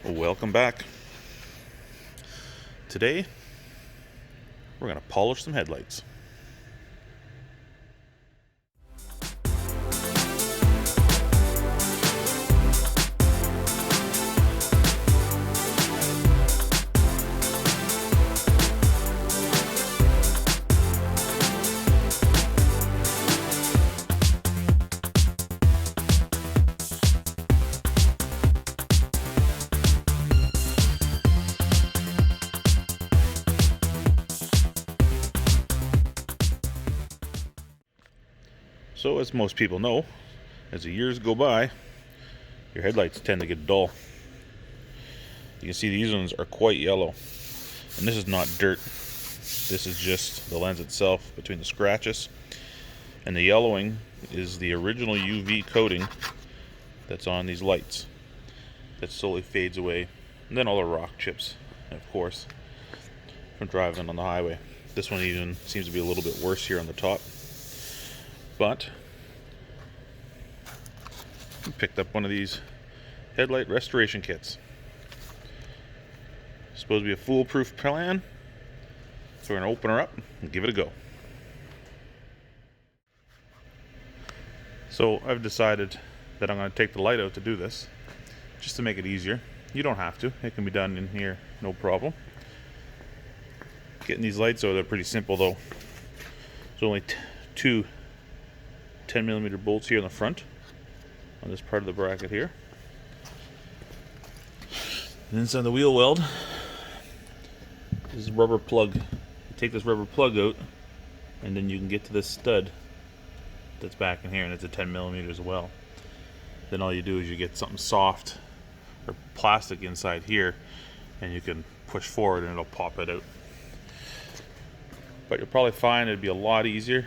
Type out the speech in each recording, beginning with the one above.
Welcome back. Today, we're going to polish some headlights. So, as most people know, as the years go by, your headlights tend to get dull. You can see these ones are quite yellow. And this is not dirt. This is just the lens itself between the scratches. And the yellowing is the original UV coating that's on these lights. That slowly fades away. And then all the rock chips, of course, from driving on the highway. This one even seems to be a little bit worse here on the top. But I picked up one of these headlight restoration kits. Supposed to be a foolproof plan, so we're going to open her up and give it a go. So I've decided that I'm going to take the light out to do this, just to make it easier. You don't have to, it can be done in here, no problem. Getting these lights out, they're pretty simple though. There's only two 10mm bolts here in the front on this part of the bracket here, and inside the wheel weld is a rubber plug. You take this rubber plug out and then you can get to this stud that's back in here, and it's a 10mm as well. Then all you do is you get something soft or plastic inside here and you can push forward and it'll pop it out. But you'll probably find it'd be a lot easier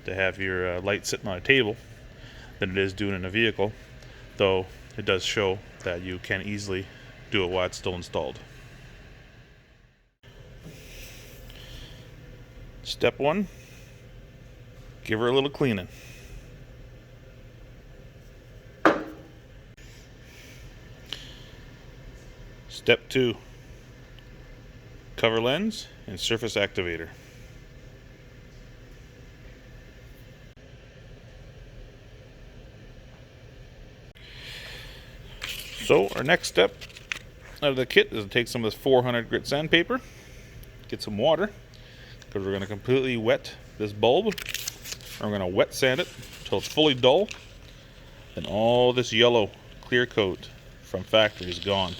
to have your light sitting on a table than it is doing it in a vehicle, though it does show that you can easily do it while it's still installed. Step 1, give her a little cleaning. Step 2, cover lens and surface activator. So our next step out of the kit is to take some of this 400 grit sandpaper, get some water, because we're going to completely wet this bulb. We're going to wet sand it until it's fully dull. Then all this yellow clear coat from factory is gone,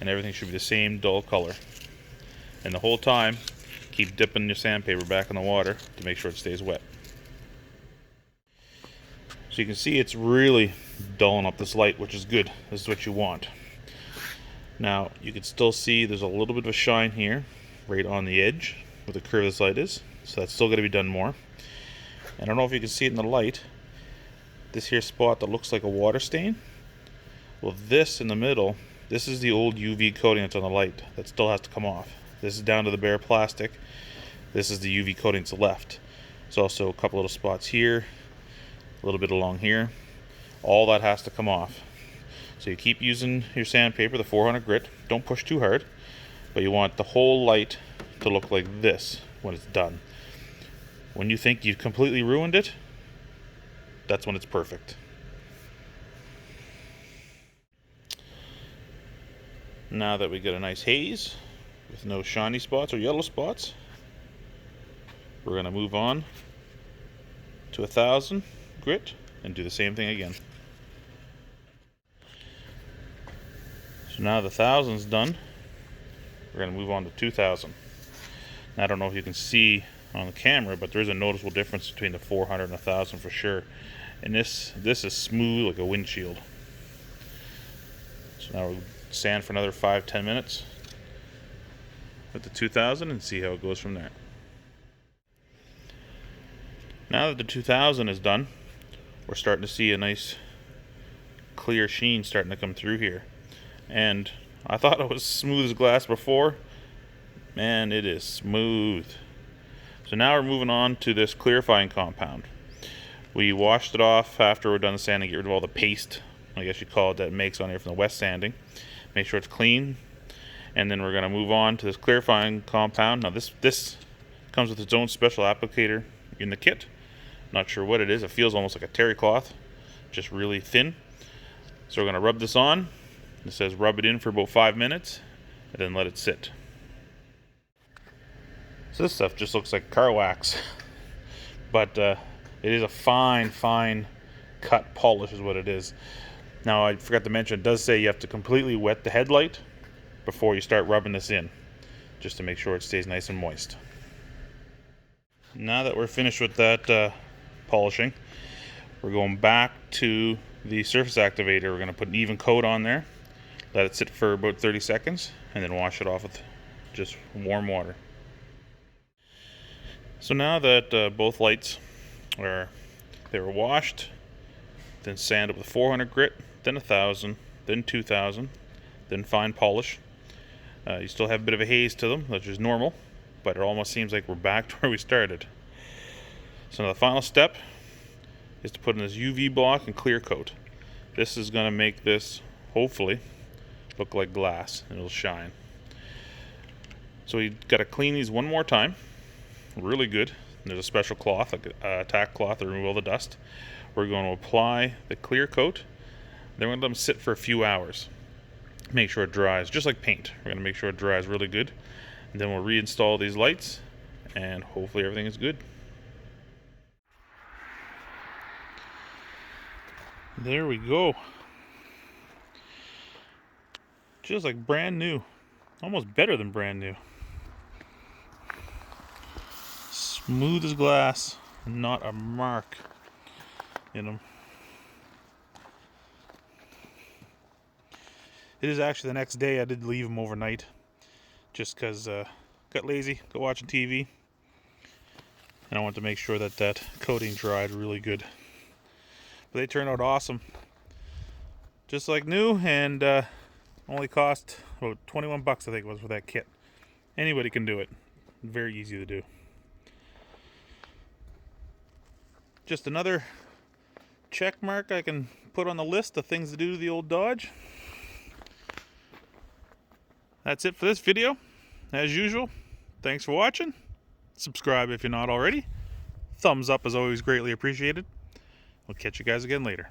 and everything should be the same dull color. And the whole time, keep dipping your sandpaper back in the water to make sure it stays wet. So you can see it's really dulling up this light, which is good. This is what you want. Now you can still see there's a little bit of a shine here, right on the edge where the curve this light is. So that's still got to be done more. And I don't know if you can see it in the light. This here spot that looks like a water stain. Well, this in the middle, this is the old UV coating that's on the light. That still has to come off. This is down to the bare plastic. This is the UV coating that's left. There's also a couple little spots here, a little bit along here. All that has to come off. So you keep using your sandpaper, the 400 grit. Don't push too hard, but you want the whole light to look like this when it's done. When you think you've completely ruined it, that's when it's perfect. Now that we get a nice haze with no shiny spots or yellow spots, we're going to move on to 1000 grit and do the same thing again. So now the 1000's done, we're going to move on to 2000. Now, I don't know if you can see on the camera, but there is a noticeable difference between the 400 and 1000 for sure. And this is smooth like a windshield. So now we'll sand for another 5-10 minutes with the 2000 and see how it goes from there. Now that the 2000 is done, we're starting to see a nice clear sheen starting to come through here. And I thought it was smooth as glass before. Man, it is smooth. So now we're moving on to this clarifying compound. We washed it off after we're done sanding, get rid of all the paste, I guess you call it, that makes on here from the wet sanding. Make sure it's clean. And then we're going to move on to this clarifying compound. Now this comes with its own special applicator in the kit. Not sure what it is. It feels almost like a terry cloth, just really thin. So we're going to rub this on. It says rub it in for about 5 minutes and then let it sit. So this stuff just looks like car wax, but it is a fine cut polish is what it is. Now I forgot to mention, it does say you have to completely wet the headlight before you start rubbing this in, just to make sure it stays nice and moist. Now that we're finished with that polishing, we're going back to the surface activator. We're going to put an even coat on there, let it sit for about 30 seconds, and then wash it off with just warm water. So now that both lights were washed, then sanded with 400 grit, then 1000, then 2000, then fine polish. You still have a bit of a haze to them, which is normal, but it almost seems like we're back to where we started. So now the final step is to put in this UV block and clear coat. This is going to make this, hopefully, look like glass, and it'll shine. So we got to clean these one more time, really good. There's a special cloth, like a tack cloth, to remove all the dust. We're going to apply the clear coat, then we're going to let them sit for a few hours. Make sure it dries, just like paint. We're going to make sure it dries really good. And then we'll reinstall these lights, and hopefully everything is good. There we go. Just like brand new. Almost better than brand new. Smooth as glass. Not a mark in them. It is actually the next day. I did leave them overnight just because got lazy, got watching TV, and I wanted to make sure that that coating dried really good. But they turned out awesome, just like new, and only cost about 21 bucks I think it was for that kit. Anybody can do it. Very easy to do. Just another check mark I can put on the list of things to do to the old Dodge. That's it for this video. As usual, thanks for watching. Subscribe if you're not already. Thumbs up is always greatly appreciated. We'll catch you guys again later.